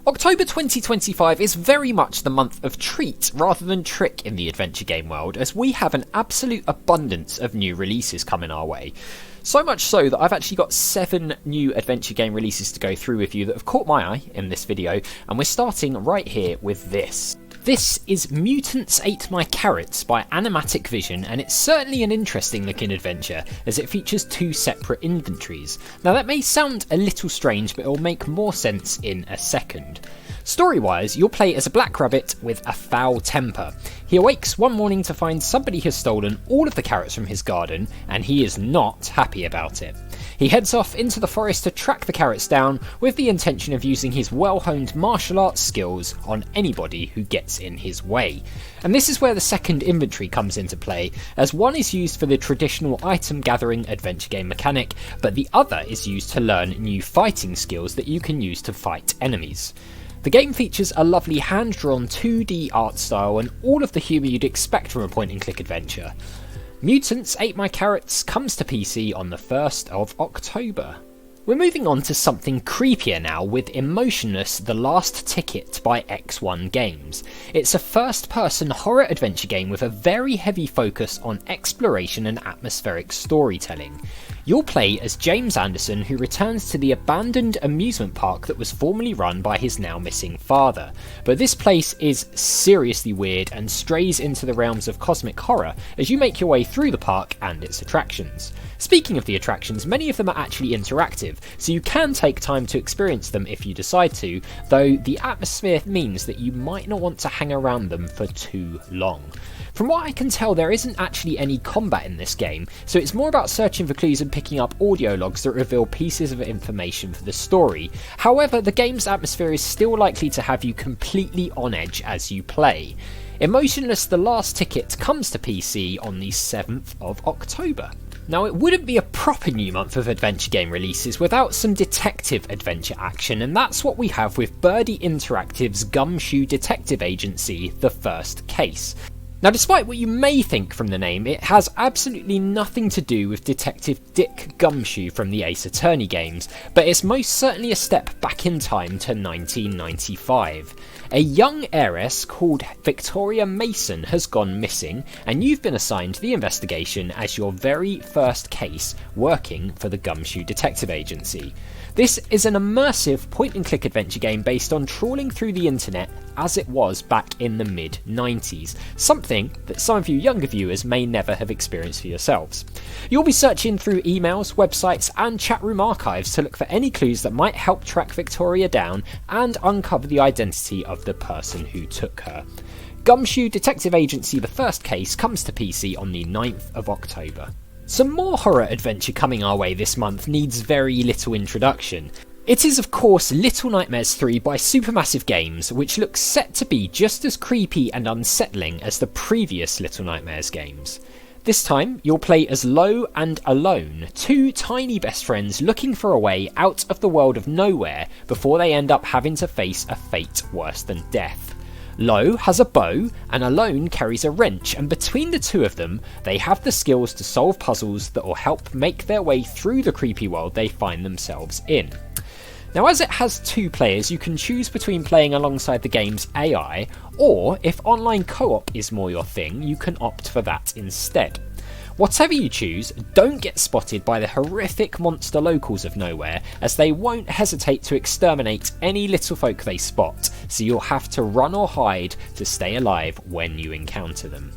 October 2025 is very much the month of treat rather than trick in the adventure game world, as we have an absolute abundance of new releases coming our way. So much so that I've actually got 7 new adventure game releases to go through with you that have caught my eye in this video, and we're starting right here with this. This is Mutants Ate My Carrots by Animatic Vision, and it's certainly an interesting looking adventure as it features 2 separate inventories. Now that may sound a little strange, but it'll make more sense in a second. Story-wise, you'll play as a black rabbit with a foul temper. He awakes one morning to find somebody has stolen all of the carrots from his garden, and he is not happy about it. He heads off into the forest to track the carrots down with the intention of using his well-honed martial arts skills on anybody who gets in his way. And this is where the second inventory comes into play, as one is used for the traditional item gathering adventure game mechanic, but the other is used to learn new fighting skills that you can use to fight enemies. The game features a lovely hand-drawn 2D art style and all of the humour you'd expect from a point-and-click adventure. Mutants Ate My Carrots comes to PC on the 1st of October. We're moving on to something creepier now with Emotionless: The Last Ticket by X1 Games. It's a first-person horror adventure game with a very heavy focus on exploration and atmospheric storytelling. You'll play as James Anderson, who returns to the abandoned amusement park that was formerly run by his now missing father. But this place is seriously weird and strays into the realms of cosmic horror as you make your way through the park and its attractions. Speaking of the attractions, many of them are actually interactive, so you can take time to experience them if you decide to, though the atmosphere means that you might not want to hang around them for too long. From what I can tell, there isn't actually any combat in this game, so it's more about searching for clues and picking up audio logs that reveal pieces of information for the story. However, the game's atmosphere is still likely to have you completely on edge as you play. Emotionless: The Last Ticket comes to PC on the 7th of October. Now, it wouldn't be a proper new month of adventure game releases without some detective adventure action, and that's what we have with Birdie Interactive's Gumshoe Detective Agency: The First Case. Now, despite what you may think from the name, it has absolutely nothing to do with Detective Dick Gumshoe from the Ace Attorney games, but it's most certainly a step back in time to 1995. A young heiress called Victoria Mason has gone missing, and you've been assigned the investigation as your very first case working for the Gumshoe Detective Agency. This is an immersive point-and-click adventure game based on trawling through the internet as it was back in the mid-90s, something that some of you younger viewers may never have experienced for yourselves. You'll be searching through emails, websites and chat room archives to look for any clues that might help track Victoria down and uncover the identity of the person who took her. Gumshoe Detective Agency: The First Case comes to PC on the 9th of October. Some more horror adventure coming our way this month needs very little introduction. It is of course Little Nightmares 3 by Supermassive Games, which looks set to be just as creepy and unsettling as the previous Little Nightmares games. This time, you'll play as Lo and Alone, 2 tiny best friends looking for a way out of the world of nowhere before they end up having to face a fate worse than death. Lo has a bow and Alone carries a wrench, and between the two of them, they have the skills to solve puzzles that will help make their way through the creepy world they find themselves in. Now, as it has 2 players, you can choose between playing alongside the game's AI, or if online co-op is more your thing, you can opt for that instead. Whatever you choose, don't get spotted by the horrific monster locals of nowhere, as they won't hesitate to exterminate any little folk they spot, so you'll have to run or hide to stay alive when you encounter them.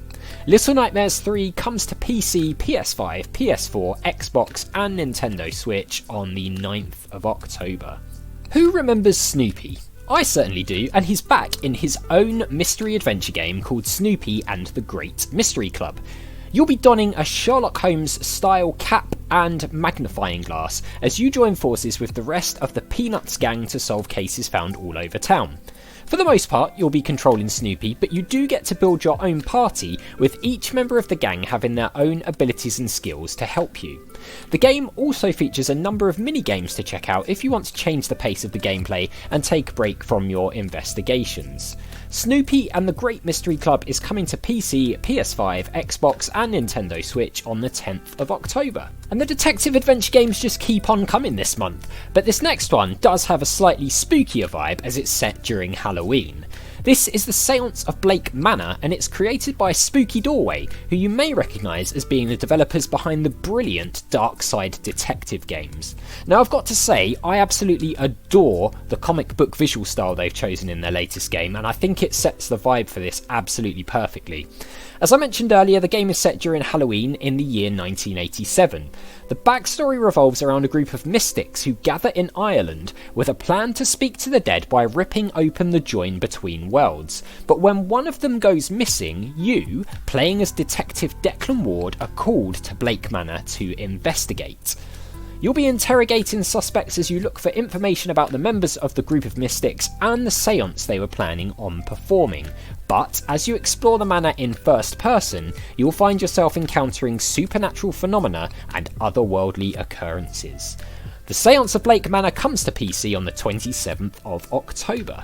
Little Nightmares 3 comes to PC, PS5, PS4, Xbox and Nintendo Switch on the 9th of October. Who remembers Snoopy? I certainly do, and he's back in his own mystery adventure game called Snoopy and the Great Mystery Club. You'll be donning a Sherlock Holmes style cap and magnifying glass as you join forces with the rest of the Peanuts gang to solve cases found all over town. For the most part, you'll be controlling Snoopy, but you do get to build your own party, with each member of the gang having their own abilities and skills to help you. The game also features a number of mini-games to check out if you want to change the pace of the gameplay and take a break from your investigations. Snoopy and the Great Mystery Club is coming to PC, PS5, Xbox and Nintendo Switch on the 10th of October. And the detective adventure games just keep on coming this month, but this next one does have a slightly spookier vibe as it's set during Halloween. This is the Seance of Blake Manor, and it's created by Spooky Doorway, who you may recognise as being the developers behind the brilliant Dark Side detective games. Now I've got to say, I absolutely adore the comic book visual style they've chosen in their latest game, and I think it sets the vibe for this absolutely perfectly. As I mentioned earlier, the game is set during Halloween in the year 1987. The backstory revolves around a group of mystics who gather in Ireland with a plan to speak to the dead by ripping open the join between worlds. But when one of them goes missing, you, playing as Detective Declan Ward, are called to Blake Manor to investigate. You'll be interrogating suspects as you look for information about the members of the group of mystics and the seance they were planning on performing. But as you explore the manor in first person, you'll find yourself encountering supernatural phenomena and otherworldly occurrences. The Seance of Blake Manor comes to PC on the 27th of October.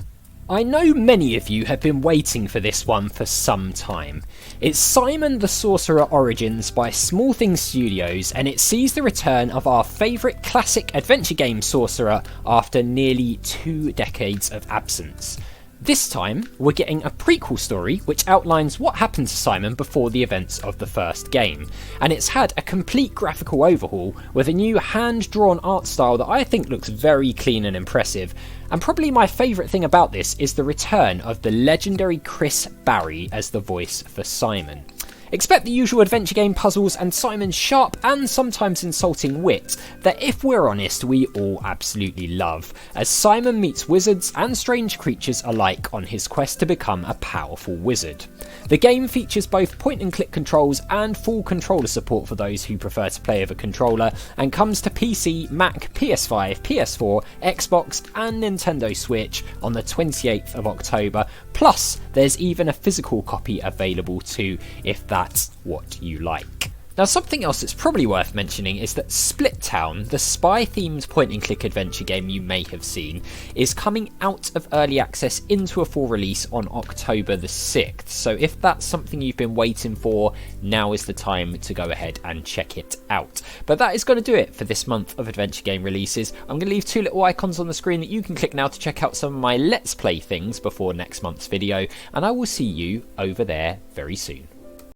I know many of you have been waiting for this one for some time. It's Simon the Sorcerer Origins by Small Things Studios, and it sees the return of our favourite classic adventure game sorcerer after nearly 2 decades of absence. This time, we're getting a prequel story which outlines what happened to Simon before the events of the first game, and it's had a complete graphical overhaul with a new hand-drawn art style that I think looks very clean and impressive. And probably my favourite thing about this is the return of the legendary Chris Barry as the voice for Simon. Expect the usual adventure game puzzles and Simon's sharp and sometimes insulting wit that, if we're honest, we all absolutely love, as Simon meets wizards and strange creatures alike on his quest to become a powerful wizard. The game features both point and click controls and full controller support for those who prefer to play with a controller, and comes to PC, Mac, PS5, PS4, Xbox and Nintendo Switch on the 28th of October, plus there's even a physical copy available too, if that's what you like. Now, something else that's probably worth mentioning is that Split Town, the spy-themed point-and-click adventure game you may have seen, is coming out of early access into a full release on October the 6th. So if that's something you've been waiting for, now is the time to go ahead and check it out. But that is going to do it for this month of adventure game releases. I'm going to leave 2 little icons on the screen that you can click now to check out some of my Let's Play things before next month's video, and I will see you over there very soon.